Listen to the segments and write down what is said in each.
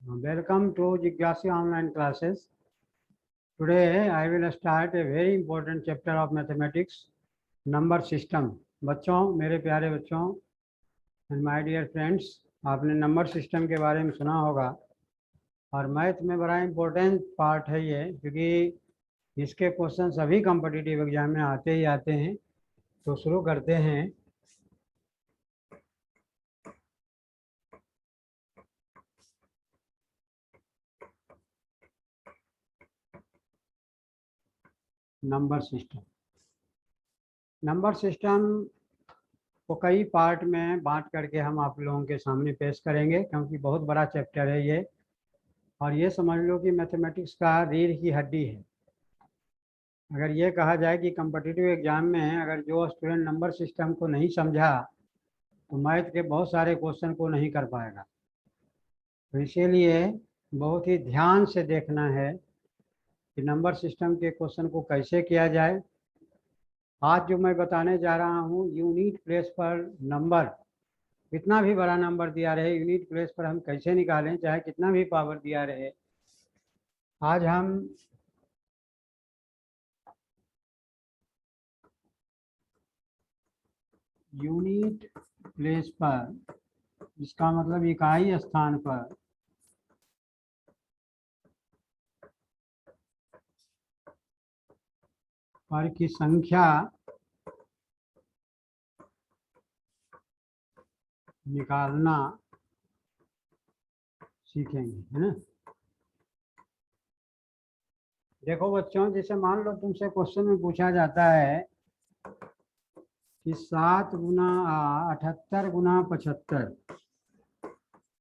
Welcome to Jigyasi online classes. Today I will start a very important chapter of mathematics, number system. बच्चों, मेरे प्यारे बच्चों and my dear friends, आपने number system के बारे में सुना होगा और मैथ में बड़ा इम्पोर्टेंट पार्ट है ये, क्योंकि इसके क्वेश्चन सभी कॉम्पिटिटिव एग्जाम में आते ही आते हैं। तो शुरू करते हैं। नंबर सिस्टम को कई पार्ट में बांट करके हम आप लोगों के सामने पेश करेंगे, क्योंकि बहुत बड़ा चैप्टर है ये। और ये समझ लो कि मैथमेटिक्स का रीढ़ की हड्डी है। अगर ये कहा जाए कि कॉम्पिटिटिव एग्जाम में अगर जो स्टूडेंट नंबर सिस्टम को नहीं समझा तो मैथ के बहुत सारे क्वेश्चन को नहीं कर पाएगा। तो इसीलिए बहुत ही ध्यान से देखना है कि नंबर सिस्टम के क्वेश्चन को कैसे किया जाए। आज जो मैं बताने जा रहा हूँ, यूनिट प्लेस पर नंबर, कितना भी बड़ा नंबर दिया रहे, यूनिट प्लेस पर हम कैसे निकालें, चाहे कितना भी पावर दिया रहे। आज हम यूनिट प्लेस पर, इसका मतलब इकाई स्थान पर की संख्या निकालना सीखेंगे, है ना। देखो बच्चों, जैसे मान लो तुमसे क्वेश्चन में पूछा जाता है कि 7 गुना 78 गुना 75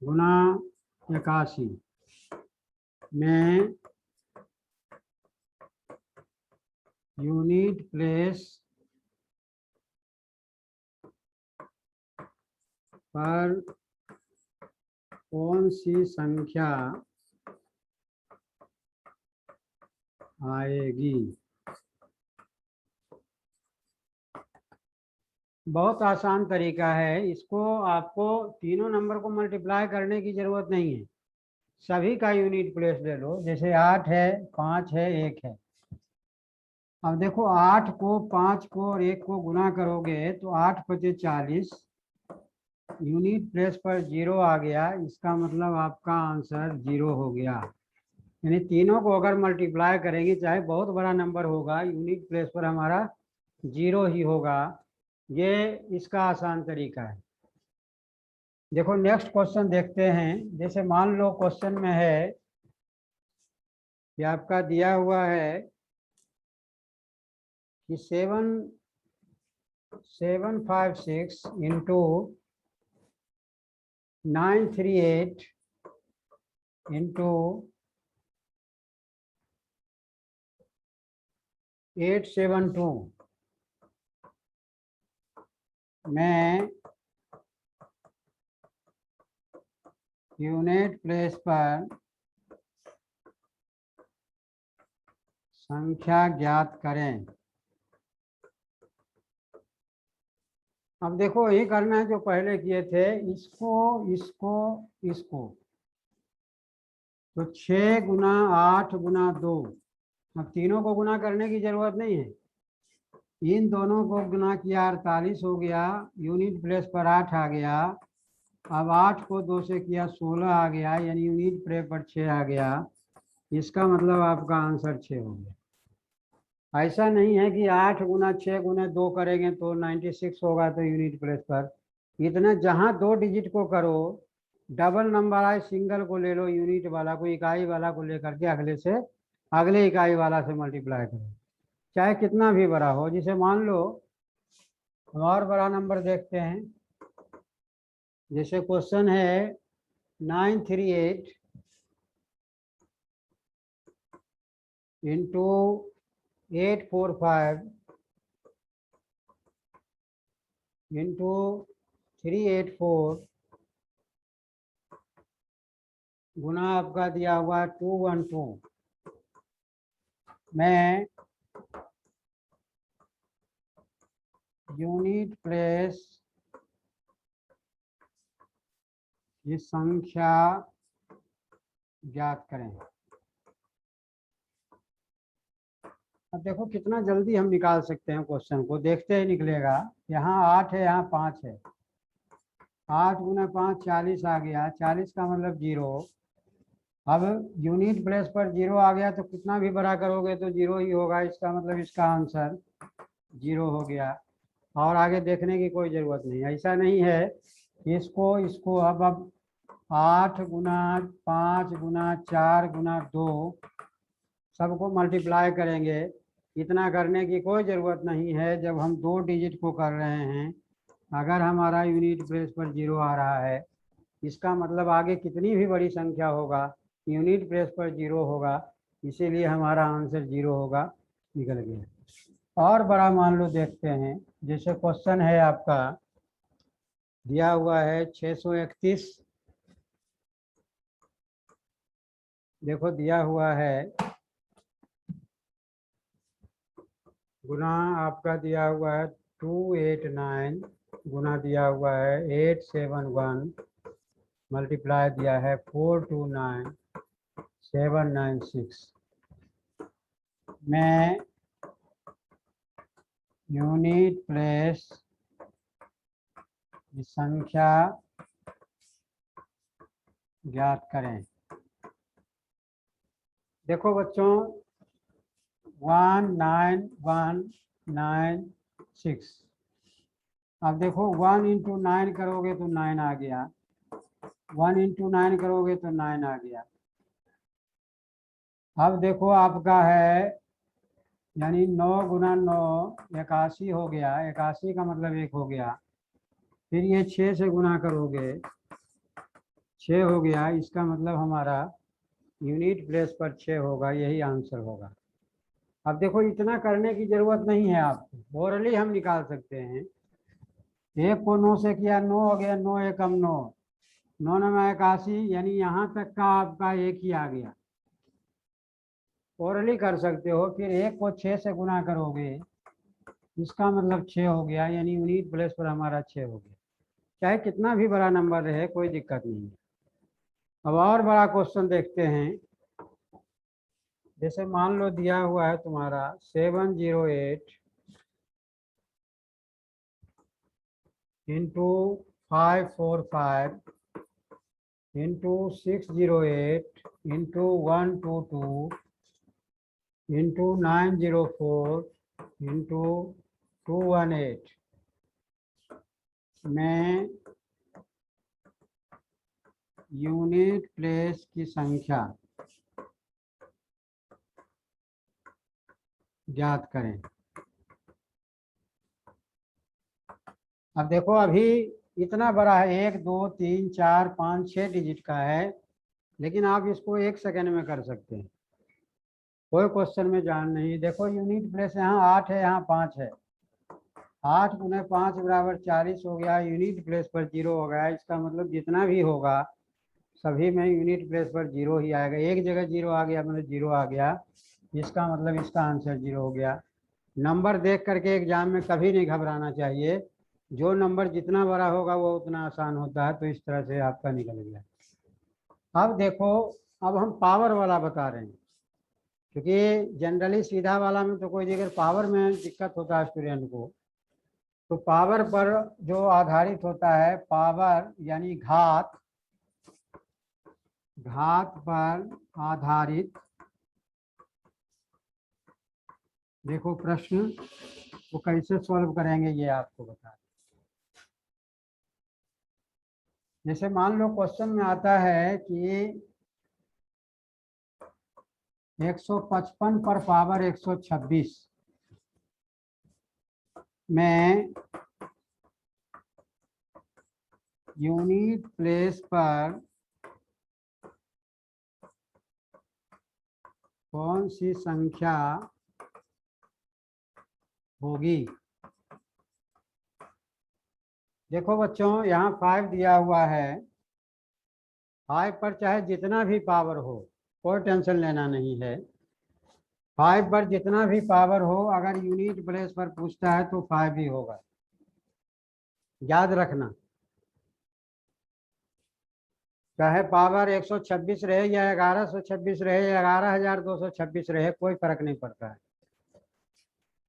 गुना 81 में यूनिट प्लेस पर कौन सी संख्या आएगी। बहुत आसान तरीका है, इसको आपको तीनों नंबर को मल्टीप्लाई करने की जरूरत नहीं है। सभी का यूनिट प्लेस ले लो। जैसे 8 है, 5 है, 1 है। अब देखो 8 को 5 को और 1 को गुना करोगे तो 8 पचे 40, यूनिट प्लेस पर 0 आ गया। इसका मतलब आपका आंसर 0 हो गया। यानी तीनों को अगर मल्टीप्लाई करेंगे, चाहे बहुत बड़ा नंबर होगा, यूनिट प्लेस पर हमारा 0 ही होगा। ये इसका आसान तरीका है। देखो नेक्स्ट क्वेश्चन देखते हैं। जैसे मान लो क्वेश्चन में है कि आपका दिया हुआ है कि 756 इंटू 938 इंटू 872 में यूनिट प्लेस पर संख्या ज्ञात करें। अब देखो यही करना है जो पहले किए थे, इसको इसको इसको। तो 6 गुना 8 गुना 2, अब तीनों को गुना करने की जरूरत नहीं है। इन दोनों को गुना किया 48 हो गया, यूनिट प्लेस पर 8 आ गया। अब 8 को 2 से किया 16 आ गया, यानी यूनिट प्लेस पर 6 आ गया। इसका मतलब आपका आंसर 6 हो गया। ऐसा नहीं है कि 8 गुना 6 गुना 2 करेंगे तो 96 होगा तो यूनिट प्लेस पर। इतना जहाँ 2 डिजिट को करो, डबल नंबर आए सिंगल को ले लो, यूनिट वाला को, इकाई वाला को लेकर के अगले इकाई वाला से मल्टीप्लाई करो, चाहे कितना भी बड़ा हो। जिसे मान लो हम और बड़ा नंबर देखते हैं। जैसे क्वेश्चन है 938 इंटू 845 इंटू 384 गुना आपका दिया हुआ 212 में यूनिट प्लेस ये संख्या ज्ञात करें। अब देखो कितना जल्दी हम निकाल सकते हैं क्वेश्चन को, देखते ही निकलेगा। यहाँ 8 है, यहाँ 5 है। 8 गुना 5 40 आ गया, 40 का मतलब 0। अब यूनिट प्लेस पर 0 आ गया तो कितना भी बड़ा करोगे तो 0 ही होगा, इसका मतलब इसका आंसर 0 हो गया। और आगे देखने की कोई ज़रूरत नहीं। ऐसा नहीं है इसको इसको अब 8 गुना 5 गुना 4 गुना 2 सबको मल्टीप्लाई करेंगे। इतना करने की कोई ज़रूरत नहीं है जब हम 2 डिजिट को कर रहे हैं। अगर हमारा यूनिट प्लेस पर 0 आ रहा है, इसका मतलब आगे कितनी भी बड़ी संख्या होगा यूनिट प्लेस पर 0 होगा, इसीलिए हमारा आंसर 0 होगा। निकल गया। और बड़ा मान लो देखते हैं। जैसे क्वेश्चन है आपका दिया हुआ है 631। देखो दिया हुआ है गुना आपका दिया हुआ है 289 गुना दिया हुआ है 871 मल्टीप्लाई दिया है 429796 में यूनिट प्लेस की संख्या ज्ञात करें। देखो बच्चों 19196। अब देखो 1 इंटू 9 करोगे तो 9 आ गया, 1 इंटू 9 करोगे तो 9 आ गया। अब देखो आपका है यानी 9 गुना 9 81 हो गया, 81 का मतलब 1 हो गया। फिर ये 6 से गुना करोगे 6 हो गया, इसका मतलब हमारा यूनिट प्लेस पर 6 होगा, यही आंसर होगा। अब देखो इतना करने की जरूरत नहीं है आपको, ओरली हम निकाल सकते हैं। 1 को 9 से किया 9 हो गया, 9 एकम 9, 9 9 81, यानी यहाँ तक का आपका 1 ही आ गया। ओरली कर सकते हो। फिर 1 को 6 से गुना करोगे, इसका मतलब 6 हो गया, यानी यूनिट प्लेस पर हमारा 6 हो गया। चाहे कितना भी बड़ा नंबर रहे कोई दिक्कत नहीं है। अब और बड़ा क्वेश्चन देखते हैं। जैसे मान लो दिया हुआ है तुम्हारा 708 into 545 into 608 into 122 into 904 into 218 में यूनिट प्लेस की संख्या ज्ञात करें। अब देखो अभी इतना बड़ा है, 1 2 3 4 5 6 डिजिट का है, लेकिन आप इसको 1 सेकेंड में कर सकते हैं, कोई क्वेश्चन में जान नहीं। देखो यूनिट प्लेस यहाँ 8 है, यहाँ 5 है। 8 गुने 5 बराबर 40 हो गया, यूनिट प्लेस पर 0 हो गया। इसका मतलब जितना भी होगा सभी में यूनिट प्लेस पर 0 ही आएगा। एक जगह 0 आ गया मतलब 0 आ गया, इसका मतलब इसका आंसर 0 हो गया। नंबर देख करके एग्जाम में कभी नहीं घबराना चाहिए, जो नंबर जितना बड़ा होगा वो उतना आसान होता है। तो इस तरह से आपका निकल गया। अब देखो अब हम पावर वाला बता रहे हैं, क्योंकि जनरली सीधा वाला में तो कोई अगर पावर में दिक्कत होता है स्टूडेंट को, तो पावर पर जो आधारित होता है, पावर यानी घात, घात पर आधारित देखो प्रश्न वो कैसे सॉल्व करेंगे ये आपको बता। जैसे मान लो क्वेश्चन में आता है कि 155 पर पावर 126 में यूनिट प्लेस पर कौन सी संख्या होगी। देखो बच्चों यहाँ 5 दिया हुआ है, 5 पर चाहे जितना भी पावर हो कोई टेंशन लेना नहीं है। 5 पर जितना भी पावर हो, अगर यूनिट प्लेस पर पूछता है तो 5 ही होगा, याद रखना। चाहे पावर 126 रहे या 1126 रहे या 11226 रहे, कोई फर्क नहीं पड़ता है।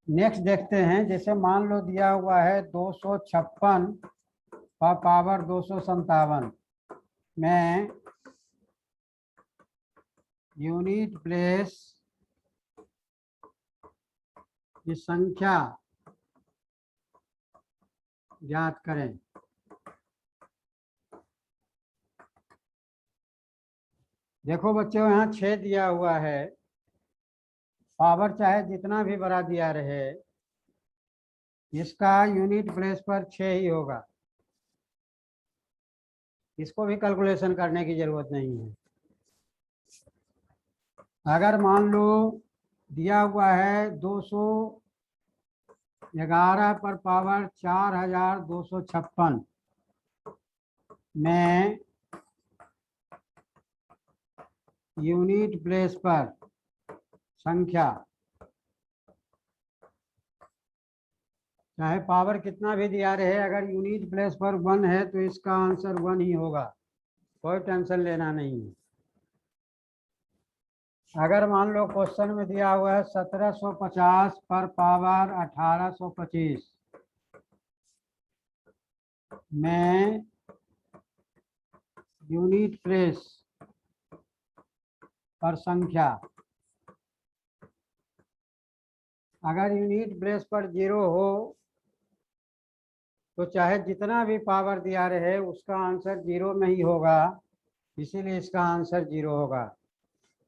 नेक्स्ट देखते हैं, जैसे मान लो दिया हुआ है 256 का पावर 257 में यूनिट प्लेस की संख्या ज्ञात करें। देखो बच्चों, यहाँ 6 दिया हुआ है, पावर चाहे जितना भी बड़ा दिया रहे, इसका यूनिट प्लेस पर 6 ही होगा, इसको भी कैलकुलेशन करने की जरूरत नहीं है। अगर मान लो दिया हुआ है 211 पर पावर 4256 में यूनिट प्लेस पर संख्या, चाहे पावर कितना भी दिया रहे, अगर यूनिट प्लेस पर 1 है तो इसका आंसर 1 ही होगा, कोई टेंशन लेना नहीं है। अगर मान लो क्वेश्चन में दिया हुआ है 1750 पर पावर 1825 में यूनिट प्लेस पर संख्या, अगर यूनिट प्लेस पर 0 हो तो चाहे जितना भी पावर दिया रहे उसका आंसर 0 में ही होगा, इसीलिए इसका आंसर 0 होगा।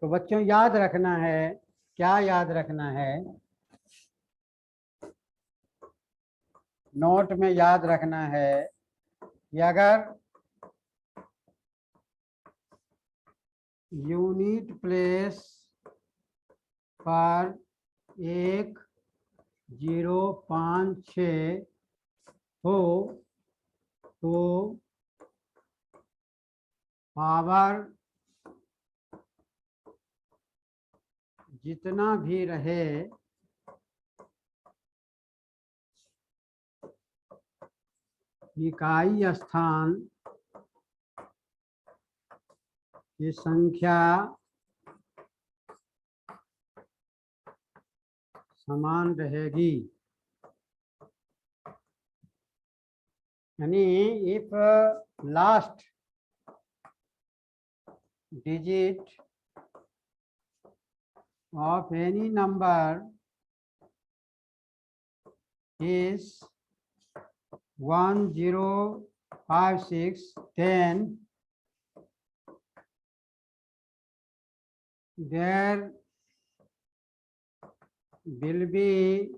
तो बच्चों याद रखना है, क्या याद रखना है, नोट में याद रखना है कि अगर यूनिट प्लेस पर 1056 हो तो पावर जितना भी रहे इकाई स्थान की संख्या समान रहेगी। यानी if last digit of any number is 1056, then there will be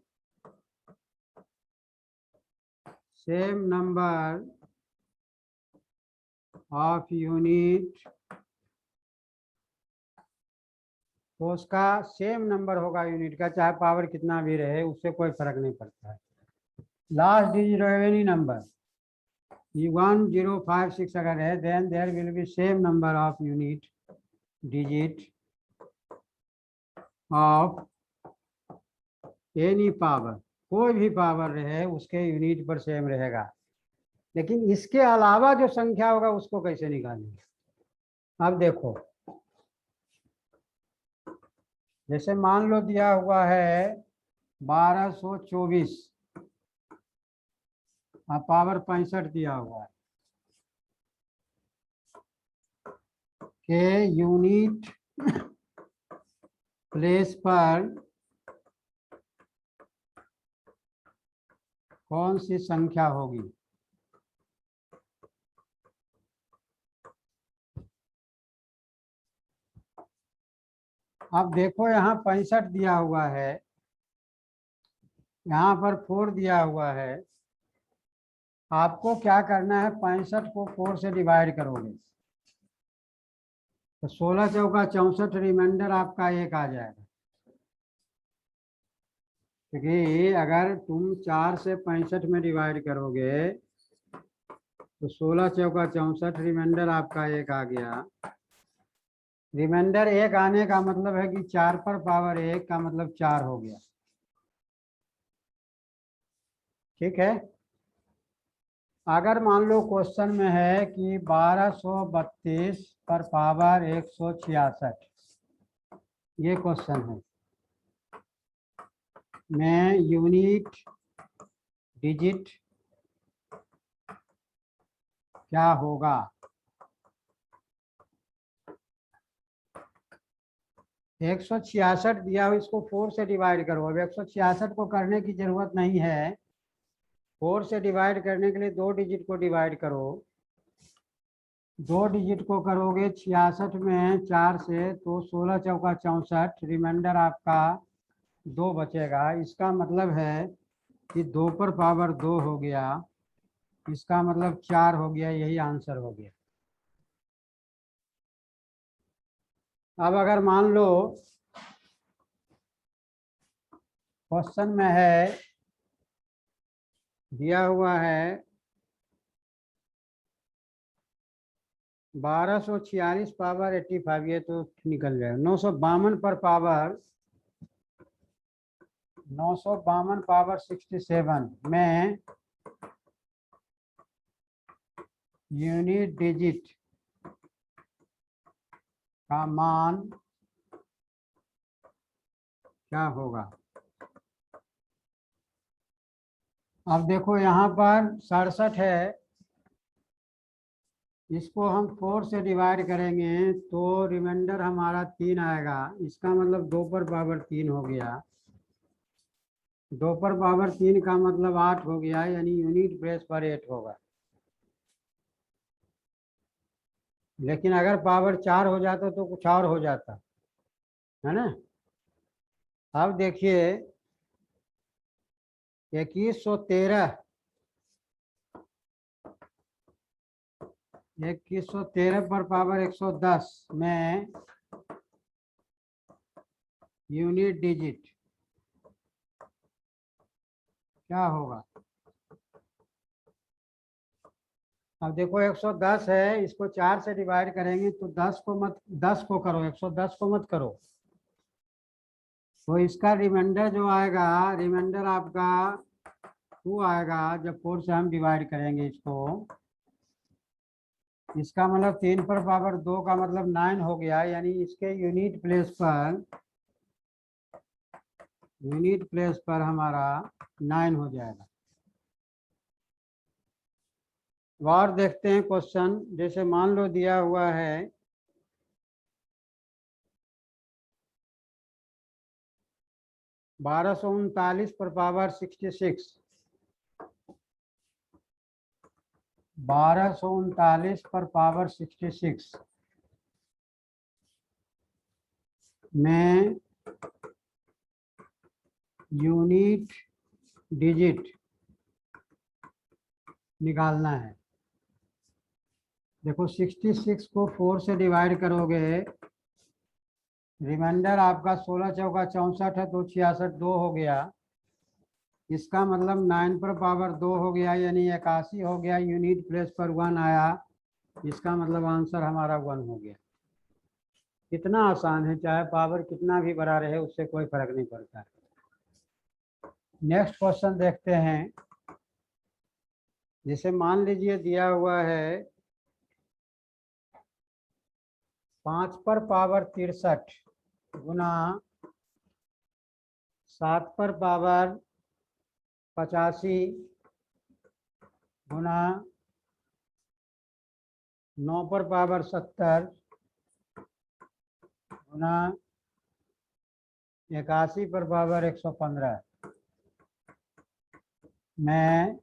same number of unit, तो उसका सेम नंबर होगा यूनिट का, चाहे पावर कितना भी रहे, उससे कोई फर्क नहीं पड़ता है। Last digit of any number 1056 अगर है, then there will be same number of unit digit of any power, कोई भी पावर रहे उसके यूनिट पर सेम रहेगा। लेकिन इसके अलावा जो संख्या होगा उसको कैसे निकालेंगे? अब देखो, जैसे मान लो दिया हुआ है 1224 और पावर 65 दिया हुआ है के यूनिट प्लेस पर कौन सी संख्या होगी? अब देखो, यहाँ 65 दिया हुआ है, यहाँ पर 4 दिया हुआ है। आपको क्या करना है, 65 को 4 से डिवाइड करोगे तो 16 चौका 64, रिमाइंडर आपका 1 आ जाएगा। क्योंकि अगर तुम 4 से 65 में डिवाइड करोगे तो 16 चौका 64, रिमाइंडर आपका 1 आ गया। रिमाइंडर 1 आने का मतलब है कि 4 पर पावर 1 का मतलब 4 हो गया। ठीक है, अगर मान लो क्वेश्चन में है कि 1232 पर पावर 166, ये क्वेश्चन है, मैं यूनिट डिजिट क्या होगा। 166 दिया हो, इसको 4 से डिवाइड करो। अब 166 को करने की जरूरत नहीं है, 4 से डिवाइड करने के लिए 2 डिजिट को डिवाइड करो। 2 डिजिट को करोगे 66 में 4 से तो 16 चौका 64, रिमाइंडर आपका 2 बचेगा। इसका मतलब है कि 2 पर पावर 2 हो गया, इसका मतलब 4 हो गया, यही आंसर हो गया। अब अगर मान लो क्वेश्चन में है, दिया हुआ है 1246 पावर 85, ये तो निकल जाएगा। 952 पर पावर 67 में यूनिट डिजिट का मान क्या होगा। अब देखो यहाँ पर 67 है, इसको हम 4 से डिवाइड करेंगे तो रिमाइंडर हमारा 3 आएगा। इसका मतलब 2 पर पावर 3 हो गया। 2 पर पावर 3 का मतलब 8 हो गया, यानी यूनिट प्लेस पर 8 होगा। लेकिन अगर पावर 4 हो जाता तो कुछ और हो जाता है ना। अब देखिए 2113 पर पावर 110 में यूनिट डिजिट क्या होगा। अब देखो 110 है, इसको 4 से डिवाइड करेंगे तो 10 को करो, 110 को मत करो। तो इसका रिमाइंडर जो आएगा, रिमाइंडर आपका 2 आएगा जब 4 से हम डिवाइड करेंगे इसको। इसका मतलब 3 पर पावर 2 का मतलब 9 हो गया, यानी इसके यूनिट प्लेस पर हमारा 9 हो जाएगा। और देखते हैं क्वेश्चन, जैसे मान लो दिया हुआ है 1239 पर पावर 66, 1239 पर पावर 66 में यूनिट डिजिट निकालना है। देखो 66 को 4 से डिवाइड करोगे, रिमाइंडर आपका 16 चौका 64 है तो 66 2 हो गया। इसका मतलब 9 पर पावर 2 हो गया, यानी 81 हो गया। यूनिट प्लेस पर 1 आया, इसका मतलब आंसर हमारा 1 हो गया। कितना आसान है, चाहे पावर कितना भी बड़ा रहे उससे कोई फर्क नहीं पड़ता है। नेक्स्ट क्वेश्चन देखते हैं। जैसे मान लीजिए दिया हुआ है 5 पर पावर 63 गुना 7 पर पावर 85 गुना 9 पर पावर 70 गुना 81 पर पावर 115 में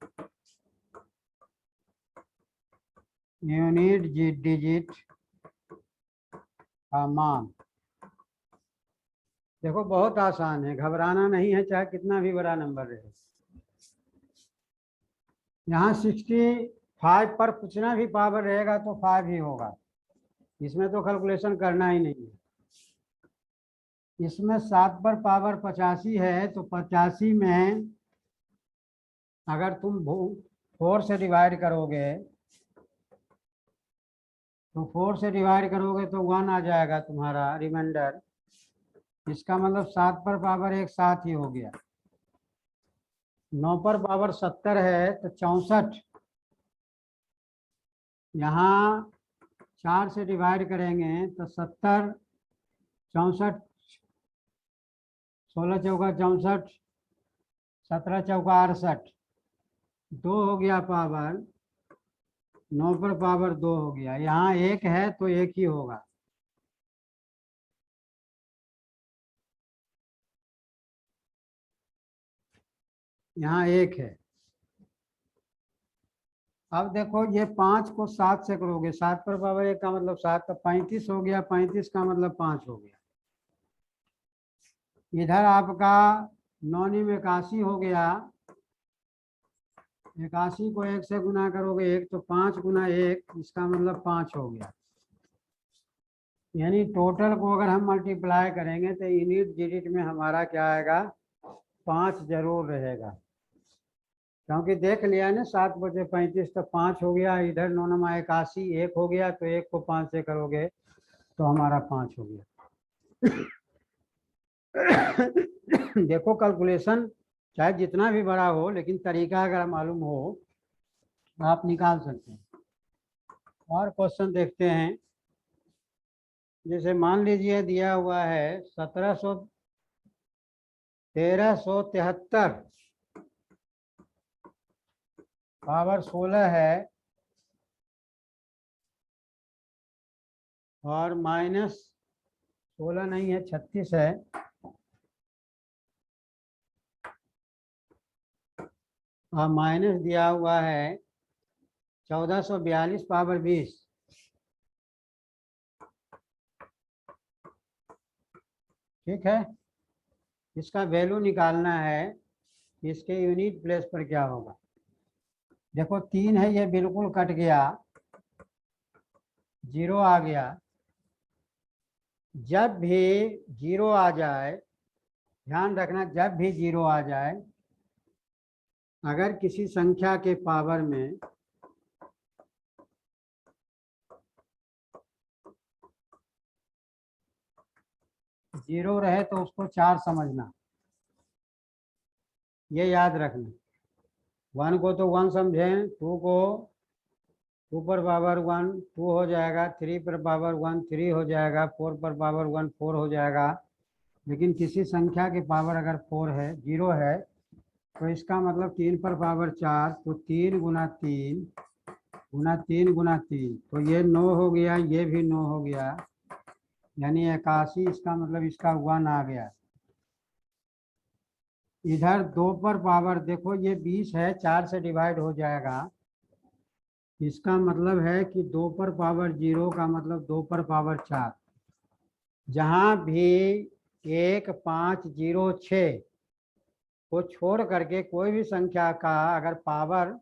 यूनिट डिजिट का मान। देखो बहुत आसान है, घबराना नहीं है, चाहे कितना भी बड़ा नंबर रहे। यहाँ 65 पर कुछ ना भी पावर रहेगा तो 5 ही होगा, इसमें तो कैलकुलेशन करना ही नहीं है। इसमें 7 पर पावर 85 है तो 85 में अगर तुम 4 से डिवाइड करोगे तो 4 से डिवाइड करोगे तो 1 आ जाएगा तुम्हारा रिमाइंडर। इसका मतलब 7 पर पावर 1 7 ही हो गया। 9 पर पावर 70 है तो 64 यहाँ 4 से डिवाइड करेंगे तो 70, 64, 16 चौका 64, 17 चौका 68, 2 हो गया पावर, 9 पर पावर 2 हो गया। यहाँ 1 है तो 1 ही होगा। यहाँ 1 है। अब देखो ये 5 को 7 से करोगे, 7 पर पावर 1 का मतलब 7, तो 35 हो गया, 35 का मतलब 5 हो गया। इधर आपका 9 × 81 हो गया, 81 को 1 से गुना करोगे 1, तो 5 × 1, इसका मतलब 5 हो गया। यानी टोटल को अगर हम मल्टीप्लाई करेंगे तो यूनिट डिजिट में हमारा क्या आएगा, 5 जरूर रहेगा। क्योंकि देख लिया ना 7 बजे 35, तो 5 हो गया। इधर 9 × 81 1 हो गया, तो 1 को 5 से करोगे तो हमारा 5 हो गया। देखो कैलकुलेशन चाहे जितना भी बड़ा हो, लेकिन तरीका अगर मालूम हो आप निकाल सकते हैं। और क्वेश्चन देखते हैं। जैसे मान लीजिए दिया हुआ है 1373 पावर 16 है और माइनस 16 नहीं है, 36 है, और माइनस दिया हुआ है 1442 पावर 20। ठीक है, इसका वैल्यू निकालना है, इसके यूनिट प्लेस पर क्या होगा। देखो 3 है, ये बिल्कुल कट गया, 0 आ गया। जब भी 0 आ जाए, ध्यान रखना, जब भी 0 आ जाए, अगर किसी संख्या के पावर में जीरो रहे तो उसको 4 समझना, ये याद रखना। 1 को तो 1 समझें, 2 को 2 पर पावर 1 2 हो जाएगा, 3 पर पावर 1 3 हो जाएगा, 4 पर पावर 1 4 हो जाएगा। लेकिन किसी संख्या के पावर अगर 4 है, 0 है, तो इसका मतलब 3 पर पावर 4, तो 3 × 3 × 3 × 3, तो ये 9 हो गया, ये भी 9 हो गया, यानी 81। इसका मतलब इसका 1 आ गया। इधर 2 पर पावर देखो ये 20 है, 4 से डिवाइड हो जाएगा। इसका मतलब है कि 2 पर पावर 0 का मतलब 2 पर पावर 4। जहाँ भी 1 5 0 6 को छोड़ करके कोई भी संख्या का अगर पावर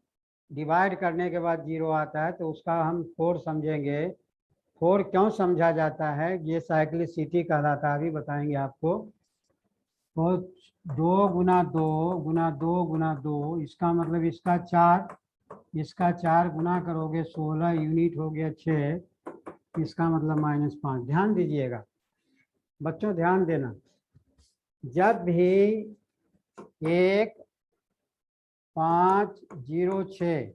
डिवाइड करने के बाद 0 आता है तो उसका हम 4 समझेंगे। 4 क्यों समझा जाता है, ये साइक्लिसिटी कहलाता है, अभी बताएंगे आपको। तो 2 × 2 × 2 × 2, इसका मतलब इसका 4, इसका 4 गुना करोगे 16, यूनिट हो गया 6, इसका मतलब -5। ध्यान दीजिएगा बच्चों, ध्यान देना। जब भी 1 5 0 6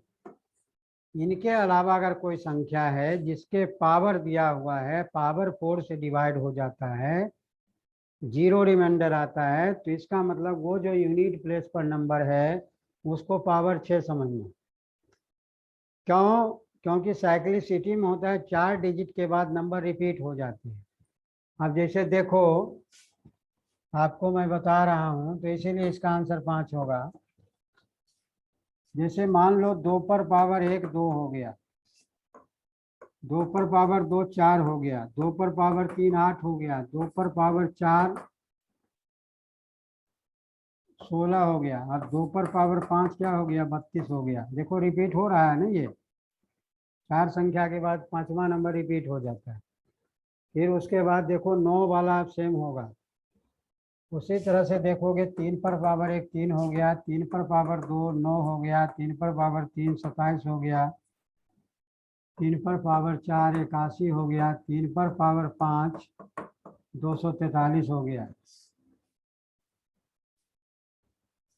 इनके अलावा अगर कोई संख्या है जिसके पावर दिया हुआ है, पावर 4 से डिवाइड हो जाता है, 0 रिमाइंडर आता है, तो इसका मतलब वो जो यूनिट प्लेस पर नंबर है उसको पावर 6 समझना। क्यों? क्योंकि साइक्लिसिटी में होता है 4 डिजिट के बाद नंबर रिपीट हो जाते हैं। अब जैसे देखो, आपको मैं बता रहा हूं तो इसीलिए इसका आंसर 5 होगा। जैसे मान लो 2 पर पावर 1 2 हो गया, 2 पर पावर 2 4 हो गया, 2 पर पावर 3 8 हो गया, 2 पर पावर 4 16 हो गया, और 2 पर पावर 5 क्या हो गया, 32 हो गया। देखो रिपीट हो रहा है ना, ये 4 संख्या के बाद 5वां नंबर रिपीट हो जाता है। फिर उसके बाद देखो 9 वाला सेम होगा। उसी तरह से देखोगे 3 पर पावर 1 3 हो गया, 3 पर पावर 2 9 हो गया, 3 पर पावर 3 27 हो गया, 3 पर पावर 4 81 हो गया, 3 पर पावर 5 243 हो गया।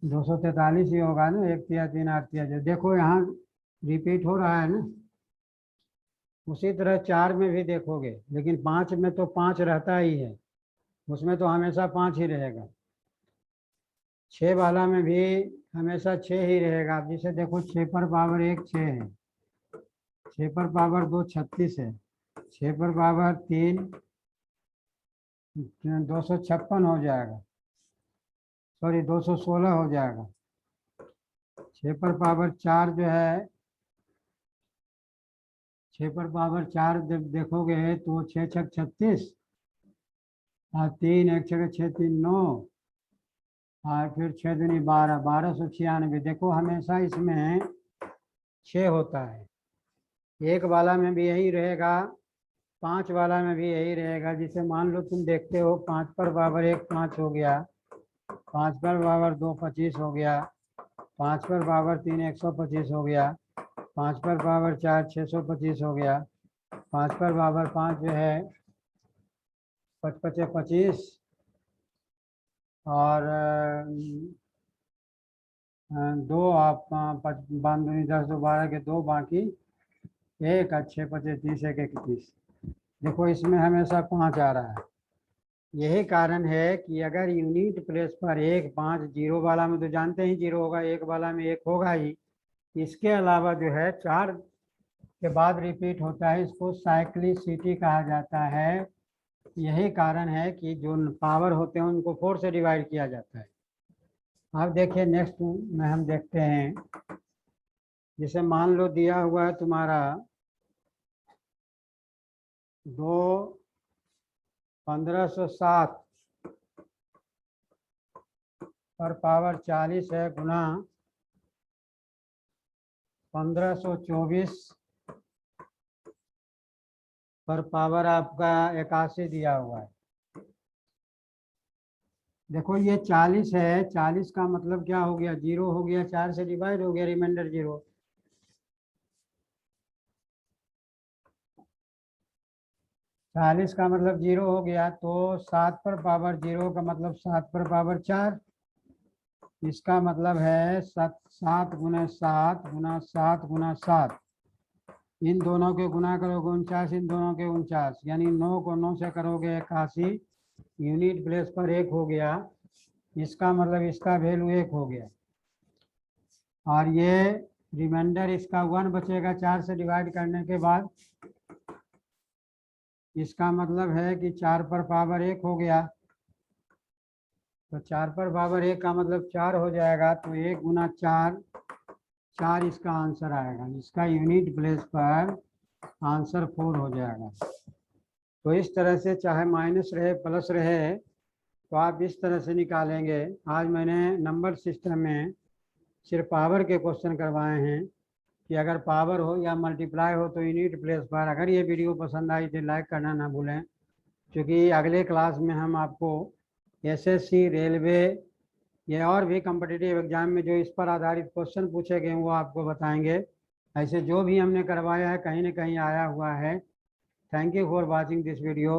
243 ही होगा ना, 1 3 8 देखो यहाँ रिपीट हो रहा है ना। उसी तरह 4 में भी देखोगे, लेकिन 5 में तो 5 रहता ही है, उसमें तो हमेशा 5 ही रहेगा। 6 वाला में भी हमेशा 6 ही रहेगा। अब जिसे देखो 6 पर पावर 1 6 है, 6 पर पावर 2 36 है, 6 पर पावर 3 256 हो जाएगा, सॉरी 216 हो जाएगा। 6 पर पावर 4 जो है, 6 पर पावर 4 जब देखोगे तो 6 छक 36 और 3 1 छक 6 3 9 और फिर 6 दूनी 12 1296। देखो हमेशा इसमें 6 होता है। 1 वाला में भी यही रहेगा, 5 वाला में भी यही रहेगा। जिसे मान लो तुम देखते हो 5 पर पावर 1 5 हो गया, 5 पर पावर 2 25 हो गया, 5 पर पावर 3 125 हो गया, 5 पर पावर 4 625 हो गया, 5 पर पावर 5 जो है 55 25 और 2 आप 5 10 2 12 के 2 बाकी 1 अच्छे 25 30 1 31। देखो इसमें हमेशा 5 आ रहा है। यही कारण है कि अगर यूनिट प्लेस पर 1 5 0 वाला में तो जानते ही 0 होगा, 1 वाला में 1 होगा ही। इसके अलावा जो है 4 के बाद रिपीट होता है, इसको साइक्लिसिटी कहा जाता है। यही कारण है कि जो पावर होते हैं उनको 4 से डिवाइड किया जाता है। अब देखिए नेक्स्ट में हम देखते हैं, जिसे मान लो दिया हुआ है तुम्हारा 2 1507 पर पावर 40 है गुना 1524 पर पावर आपका 81 दिया हुआ है। देखो ये 40 है, 40 का मतलब क्या हो गया, 0 हो गया, 4 से डिवाइड हो गया, रिमाइंडर 0। 40 का मतलब 0 हो गया, तो 7 पर पावर 0 का मतलब 7 पर पावर 4। इसका मतलब है 7 गुना 7 गुना 7 गुना 7। इन दोनों के गुना करोगे 49, इन दोनों के 49, यानी 9 को 9 से करोगे 81। यूनिट प्लेस पर 1 हो गया, इसका मतलब इसका वैल्यू 1 हो गया। और ये रिमाइंडर इसका 1 बचेगा 4 से डिवाइड करने के बाद। इसका मतलब है कि 4 पर पावर 1 हो गया, तो 4 पर पावर 1 का मतलब 4 हो जाएगा, तो 1 गुना 4 4 इसका आंसर आएगा। इसका यूनिट प्लेस पर आंसर 4 हो जाएगा। तो इस तरह से चाहे माइनस रहे प्लस रहे तो आप इस तरह से निकालेंगे। आज मैंने नंबर सिस्टम में सिर्फ पावर के क्वेश्चन करवाए हैं कि अगर पावर हो या मल्टीप्लाई हो तो यूनिट प्लेस पर। अगर ये वीडियो पसंद आई तो लाइक करना ना भूलें, क्योंकि अगले क्लास में हम आपको एसएससी, रेलवे या और भी कम्पिटिटिव एग्जाम में जो इस पर आधारित क्वेश्चन पूछे गए वो आपको बताएंगे। ऐसे जो भी हमने करवाया है कहीं ना कहीं आया हुआ है। Thank you for watching this video.